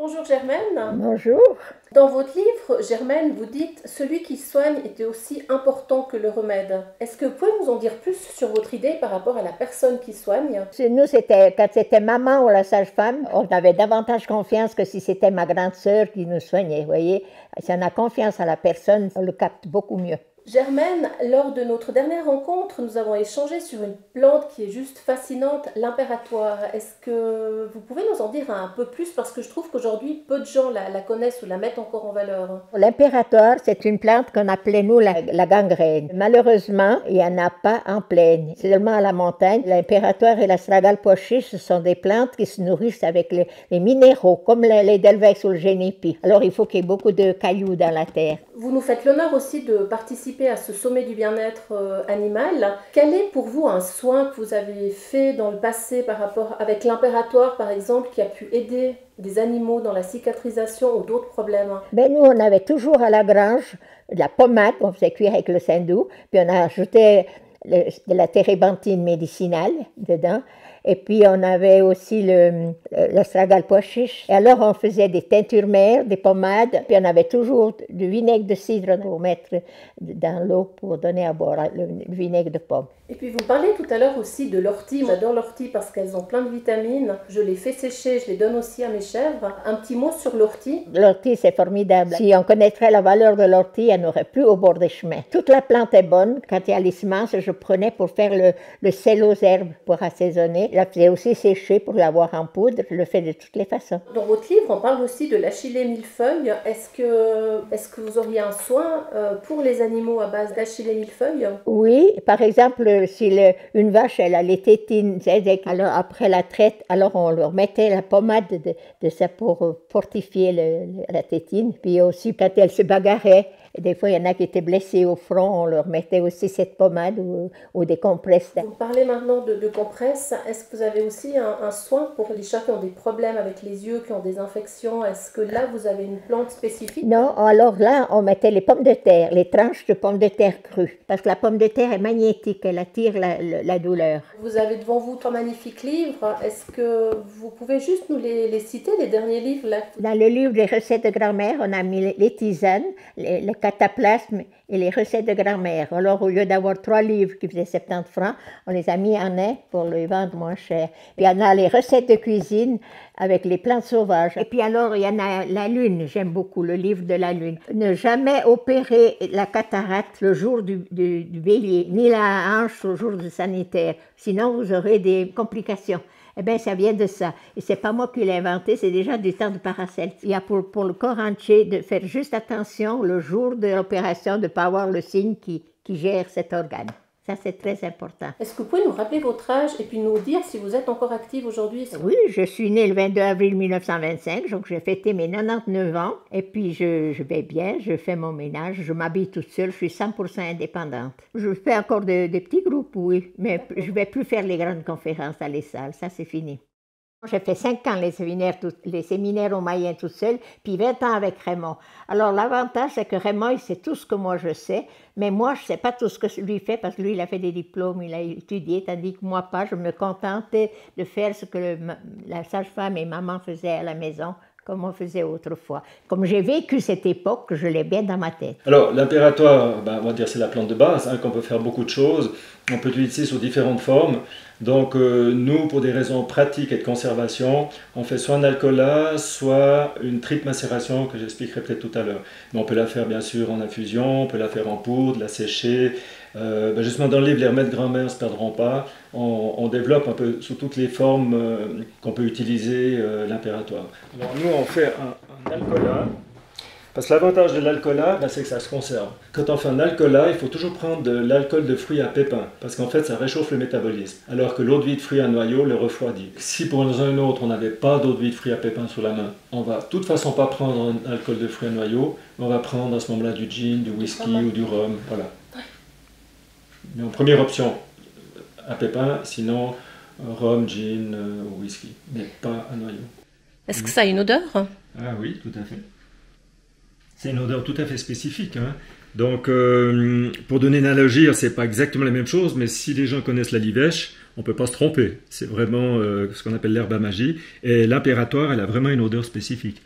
Bonjour Germaine. Bonjour. Dans votre livre, Germaine, vous dites celui qui soigne était aussi important que le remède. Est-ce que vous pouvez nous en dire plus sur votre idée par rapport à la personne qui soigne? Chez nous, quand c'était maman ou la sage-femme, on avait davantage confiance que si c'était ma grande sœur qui nous soignait. Vous voyez, si on a confiance à la personne, on le capte beaucoup mieux. Germaine, lors de notre dernière rencontre, nous avons échangé sur une plante qui est juste fascinante, l'impératoire. Est-ce que vous pouvez nous en dire un peu plus parce que je trouve qu'aujourd'hui, peu de gens la connaissent ou la mettent encore en valeur. L'impératoire, c'est une plante qu'on appelait, nous, la gangrène. Malheureusement, il n'y en a pas en plaine. C'est seulement à la montagne. L'impératoire et la stragale pois chiche, ce sont des plantes qui se nourrissent avec les minéraux, comme les Delvex ou le génépi. Alors, il faut qu'il y ait beaucoup de cailloux dans la terre. Vous nous faites l'honneur aussi de participer à ce sommet du bien-être animal. Quel est pour vous un soin que vous avez fait dans le passé par rapport avec l'impératoire, par exemple, qui a pu aider des animaux dans la cicatrisation ou d'autres problèmes? Ben, nous, on avait toujours à la grange de la pommade qu'on faisait cuire avec le saindoux, puis on a ajouté de la térébenthine médicinale dedans. Et puis, on avait aussi l'astragale pois chiche. Et alors, on faisait des teintures mères, des pommades. Puis, on avait toujours du vinaigre de cidre pour mettre dans l'eau pour donner à boire, le vinaigre de pomme. Et puis, vous parlez tout à l'heure aussi de l'ortie. J'adore l'ortie parce qu'elles ont plein de vitamines. Je les fais sécher, je les donne aussi à mes chèvres. Un petit mot sur l'ortie. L'ortie, c'est formidable. Si on connaîtrait la valeur de l'ortie, elle n'aurait plus au bord des chemins. Toute la plante est bonne. Quand il y a les semences, je prenais pour faire le sel aux herbes pour assaisonner. Je la faisais aussi sécher pour l'avoir en poudre. Je le fais de toutes les façons. Dans votre livre, on parle aussi de l'achillée millefeuille. Est-ce que vous auriez un soin pour les animaux à base d'achillée millefeuille? Oui, par exemple, si une vache, elle a les tétines, alors après la traite, alors on leur mettait la pommade de ça pour fortifier la tétine. Puis aussi, quand elle se bagarrait, des fois, il y en a qui étaient blessés au front, on leur mettait aussi cette pommade ou des compresses. Vous parlez maintenant de compresses. Est-ce que vous avez aussi un soin pour les chats qui ont des problèmes avec les yeux, qui ont des infections? Est-ce que là, vous avez une plante spécifique? Non, alors là, on mettait les pommes de terre, les tranches de pommes de terre crues, parce que la pomme de terre est magnétique, elle attire la douleur. Vous avez devant vous trois magnifiques livres. Est-ce que vous pouvez juste nous les citer, les derniers livres là? Dans le livre des recettes de grand-mère, on a mis les tisanes, le cataplasme et les recettes de grand-mère. Alors, au lieu d'avoir 3 livres qui faisaient 70 francs, on les a mis en un pour les vendre moins cher. Puis, il y en a les recettes de cuisine avec les plantes sauvages. Et puis, alors, il y en a la lune. J'aime beaucoup le livre de la lune. Ne jamais opérer la cataracte le jour du bélier, ni la hanche au jour du sanitaire. Sinon, vous aurez des complications. Eh bien, ça vient de ça. Et c'est pas moi qui l'ai inventé, c'est déjà du temps de Paracelse. Il y a pour le corps entier de faire juste attention le jour de l'opération, de ne pas avoir le signe qui gère cet organe. Ça, c'est très important. Est-ce que vous pouvez nous rappeler votre âge et puis nous dire si vous êtes encore active aujourd'hui? Oui, je suis née le 22 avril 1925, donc j'ai fêté mes 99 ans. Et puis, je vais bien, je fais mon ménage, je m'habille toute seule, je suis 100% indépendante. Je fais encore des petits groupes, oui, mais je ne vais plus faire les grandes conférences dans les salles, ça c'est fini. J'ai fait 5 ans les séminaires au Mayen toute seule, puis 20 ans avec Raymond. Alors l'avantage, c'est que Raymond, il sait tout ce que moi je sais, mais moi, je ne sais pas tout ce que lui fait, parce que lui, il a fait des diplômes, il a étudié, tandis que moi pas. Je me contentais de faire ce que la sage-femme et maman faisaient à la maison, comme on faisait autrefois. Comme j'ai vécu cette époque, je l'ai bien dans ma tête. Alors, l'impératoire, on va dire c'est la plante de base, qu'on peut faire beaucoup de choses. On peut l'utiliser sous différentes formes. Donc, nous, pour des raisons pratiques et de conservation, on fait soit un alcoolat, soit une triple macération que j'expliquerai peut-être tout à l'heure. Mais on peut la faire bien sûr en infusion, on peut la faire en poudre, la sécher. Justement, dans le livre, les remèdes grand-mère ne se perdront pas. On développe un peu sous toutes les formes qu'on peut utiliser l'impératoire. Alors, nous, on fait un alcoolat. Parce que l'avantage de l'alcoolat, c'est que ça se conserve. Quand on fait un alcoolat, il faut toujours prendre de l'alcool de fruits à pépins, parce qu'en fait, ça réchauffe le métabolisme, alors que l'eau de vie de fruits à noyau le refroidit. Si pour un autre, on n'avait pas d'eau de vie de fruits à pépins sous la main, on va de toute façon pas prendre un alcool de fruits à noyau, mais on va prendre à ce moment-là du gin, du whisky ou du rhum, voilà. Mais en première option, à pépins, sinon rhum, gin ou whisky, mais pas à noyau. Est-ce que ça a une odeur? Ah oui, tout à fait. C'est une odeur tout à fait spécifique. Donc, pour donner une analogie, c'est pas exactement la même chose, mais si les gens connaissent la livèche, on peut pas se tromper. C'est vraiment ce qu'on appelle l'herbe à magie. Et l'impératoire, elle a vraiment une odeur spécifique.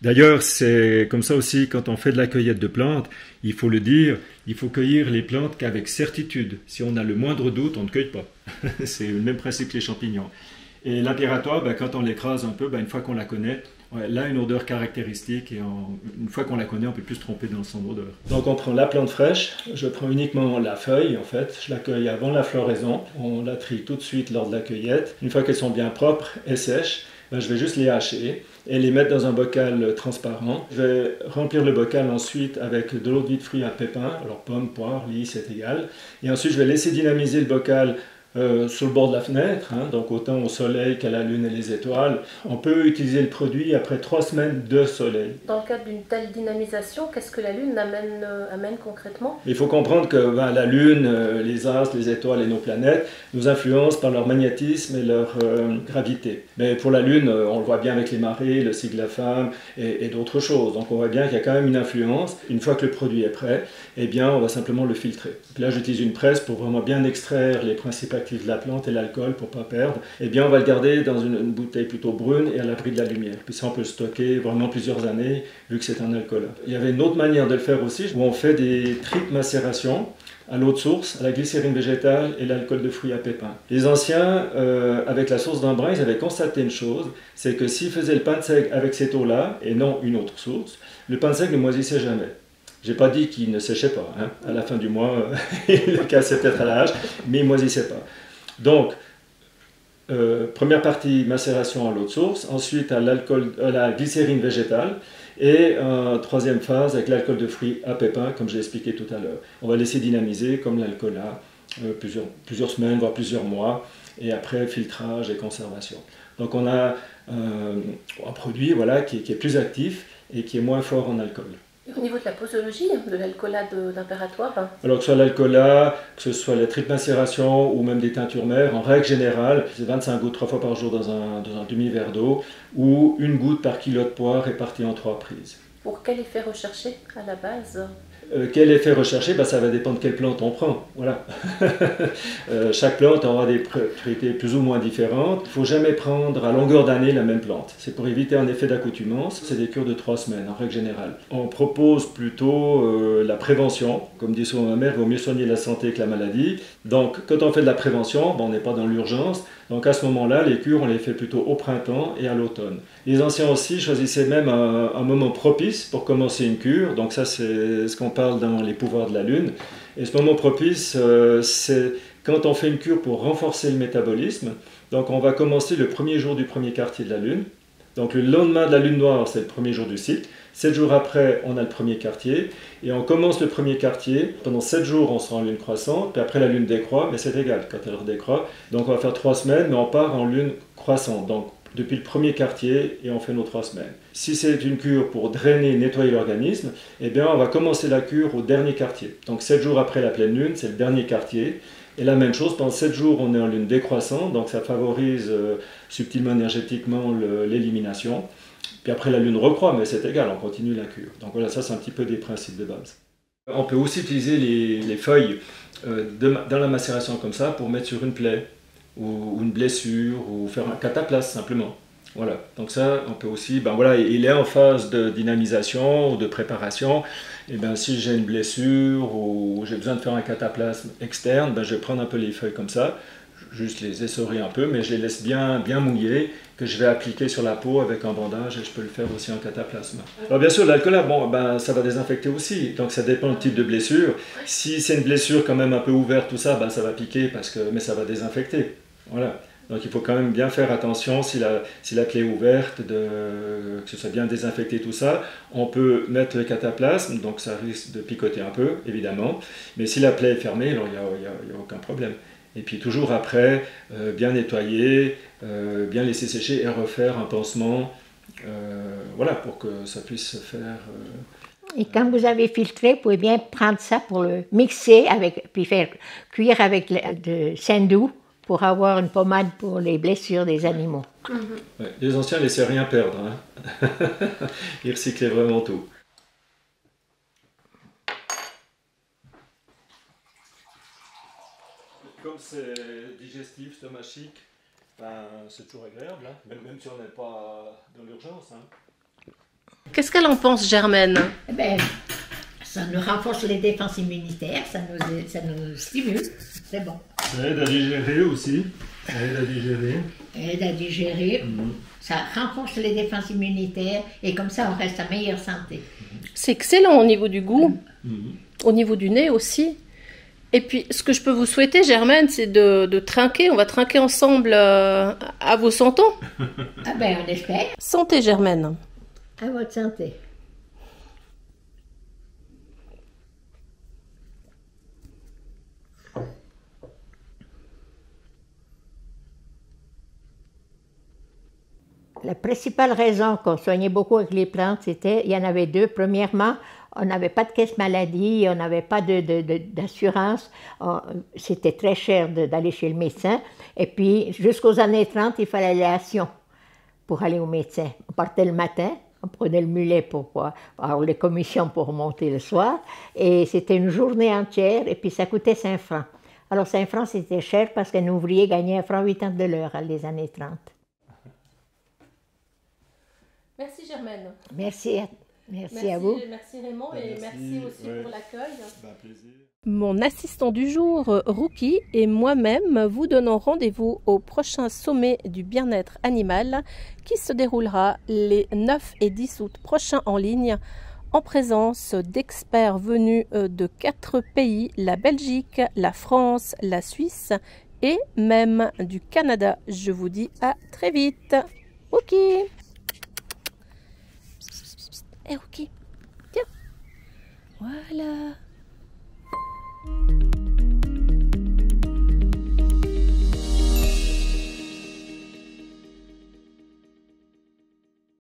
D'ailleurs, c'est comme ça aussi, quand on fait de la cueillette de plantes, il faut le dire, il faut cueillir les plantes qu'avec certitude. Si on a le moindre doute, on ne cueille pas. C'est le même principe que les champignons. Et l'impératoire, ben, quand on l'écrase un peu, ben, une fois qu'on la connaît, elle a une odeur caractéristique et une fois qu'on la connaît, on ne peut plus se tromper dans son odeur. Donc on prend la plante fraîche, je prends uniquement la feuille en fait, je la cueille avant la floraison, on la trie tout de suite lors de la cueillette. Une fois qu'elles sont bien propres et sèches, ben, je vais juste les hacher et les mettre dans un bocal transparent. Je vais remplir le bocal ensuite avec de l'eau de vie de fruits à pépins, alors pommes, poires, lys, c'est égal. Et ensuite je vais laisser dynamiser le bocal sur le bord de la fenêtre, hein, donc autant au soleil qu'à la lune et les étoiles. On peut utiliser le produit après 3 semaines de soleil. Dans le cadre d'une telle dynamisation, qu'est-ce que la lune amène concrètement? Il faut comprendre que ben, la lune, les astres, les étoiles et nos planètes nous influencent par leur magnétisme et leur gravité. Mais pour la lune, on le voit bien avec les marées, le cycle de la femme et d'autres choses. Donc on voit bien qu'il y a quand même une influence. Une fois que le produit est prêt, eh bien on va simplement le filtrer. Donc là j'utilise une presse pour vraiment bien extraire les principes actifs de la plante et l'alcool pour ne pas perdre. Eh bien on va le garder dans une bouteille plutôt brune et à l'abri de la lumière. Puis ça on peut le stocker vraiment plusieurs années vu que c'est un alcool. Il y avait une autre manière de le faire aussi où on fait des tripes macérations à l'eau de source, à la glycérine végétale et l'alcool de fruits à pépins. Les anciens, avec la source d'embrun, ils avaient constaté une chose, c'est que s'ils faisaient le pain de seigle avec cette eau-là, et non une autre source, le pain de seigle ne moisissait jamais. J'ai pas dit qu'il ne séchait pas, hein. À la fin du mois, il le cassait peut-être à la hache, mais il ne moisissait pas. Donc, première partie, macération à l'eau de source, ensuite à la glycérine végétale, et troisième phase avec l'alcool de fruits à pépins, comme j'ai expliqué tout à l'heure. On va laisser dynamiser, comme l'alcool a, plusieurs semaines, voire plusieurs mois, et après filtrage et conservation. Donc on a un produit voilà, qui est plus actif et qui est moins fort en alcool. Au niveau de la posologie de l'alcoolat d'impératoire, alors que ce soit l'alcoolat, que ce soit la triple macération ou même des teintures mères, en règle générale, c'est 25 gouttes 3 fois par jour dans un demi-verre d'eau ou une goutte par kilo de poids répartie en 3 prises. Pour quel effet recherché à la base? Quel effet recherché? Ben, ça va dépendre de quelle plante on prend. Voilà. Chaque plante aura des propriétés plus ou moins différentes. Il ne faut jamais prendre à longueur d'année la même plante. C'est pour éviter un effet d'accoutumance. C'est des cures de 3 semaines en règle générale. On propose plutôt la prévention. Comme dit souvent ma mère, il vaut mieux soigner la santé que la maladie. Donc quand on fait de la prévention, ben, on n'est pas dans l'urgence. Donc à ce moment-là, les cures, on les fait plutôt au printemps et à l'automne. Les anciens aussi choisissaient même un moment propice pour commencer une cure. Donc ça, c'est ce qu'on parle dans les pouvoirs de la Lune. Et ce moment propice, c'est quand on fait une cure pour renforcer le métabolisme. Donc on va commencer le premier jour du premier quartier de la Lune. Donc le lendemain de la Lune noire, c'est le premier jour du cycle. 7 jours après, on a le premier quartier. Et on commence le premier quartier. Pendant 7 jours, on sera en lune croissante. Puis après, la lune décroît, mais c'est égal quand elle redécroît. Donc on va faire 3 semaines, mais on part en lune croissante. Donc depuis le premier quartier, et on fait nos 3 semaines. Si c'est une cure pour drainer, nettoyer l'organisme, eh bien on va commencer la cure au dernier quartier. Donc 7 jours après la pleine lune, c'est le dernier quartier. Et la même chose, pendant 7 jours, on est en lune décroissante, donc ça favorise subtilement énergétiquement l'élimination. Puis après, la lune recroît, mais c'est égal, on continue la cure. Donc voilà, ça c'est un petit peu des principes de base. On peut aussi utiliser les feuilles dans la macération comme ça pour mettre sur une plaie ou une blessure ou faire un cataplasme simplement. Voilà, donc ça on peut aussi, ben voilà, il est en phase de dynamisation ou de préparation. Et ben si j'ai une blessure ou j'ai besoin de faire un cataplasme externe, ben je vais prendre un peu les feuilles comme ça, juste les essorer un peu, mais je les laisse bien mouillées, que je vais appliquer sur la peau avec un bandage et je peux le faire aussi en cataplasme. Alors bien sûr, l'alcool, bon, ben, ça va désinfecter aussi, donc ça dépend du type de blessure. Si c'est une blessure quand même un peu ouverte, tout ça, ben, ça va piquer, mais ça va désinfecter. Voilà. Donc il faut quand même bien faire attention si la plaie est ouverte, que ce soit bien désinfecté tout ça. On peut mettre le cataplasme, donc ça risque de picoter un peu, évidemment. Mais si la plaie est fermée, alors il n'y a aucun problème. Et puis toujours après, bien nettoyer, bien laisser sécher et refaire un pansement, voilà, pour que ça puisse se faire... Et quand vous avez filtré, vous pouvez bien prendre ça pour le mixer, puis faire cuire avec de saindoux pour avoir une pommade pour les blessures des animaux. Ouais, les anciens ne laissaient rien perdre, hein. Ils recyclaient vraiment tout. Comme c'est digestif, stomachique, ben, c'est toujours agréable, hein. Même si on n'est pas dans l'urgence. Hein. Qu'est-ce qu'elle en pense, Germaine? Eh ben, ça nous renforce les défenses immunitaires, ça nous stimule, c'est bon. Ça aide à digérer aussi. Ça aide à digérer. Aide à digérer, ça renforce les défenses immunitaires et comme ça on reste en meilleure santé. C'est excellent au niveau du goût, au niveau du nez aussi. Et puis, ce que je peux vous souhaiter, Germaine, c'est de trinquer. On va trinquer ensemble à vos 100 ans. Ah ben, on espère. Santé, Germaine. À votre santé. La principale raison qu'on soignait beaucoup avec les plantes, c'était, il y en avait deux. Premièrement, on n'avait pas de caisse maladie, on n'avait pas d'assurance, c'était très cher d'aller chez le médecin. Et puis, jusqu'aux années 30, il fallait aller à Sion pour aller au médecin. On partait le matin, on prenait le mulet pour avoir les commissions pour remonter le soir, et c'était une journée entière, et puis ça coûtait 5 francs. Alors 5 francs, c'était cher parce qu'un ouvrier gagnait 1 franc 80 de l'heure à les années 30. Merci, Germaine. Merci à vous. Merci Raymond et merci aussi pour l'accueil. Plaisir. Mon assistant du jour, Rookie, et moi-même vous donnons rendez-vous au prochain sommet du bien-être animal qui se déroulera les 9 et 10 août prochains en ligne en présence d'experts venus de 4 pays, la Belgique, la France, la Suisse et même du Canada. Je vous dis à très vite. Rookie. Rookie, tiens, voilà.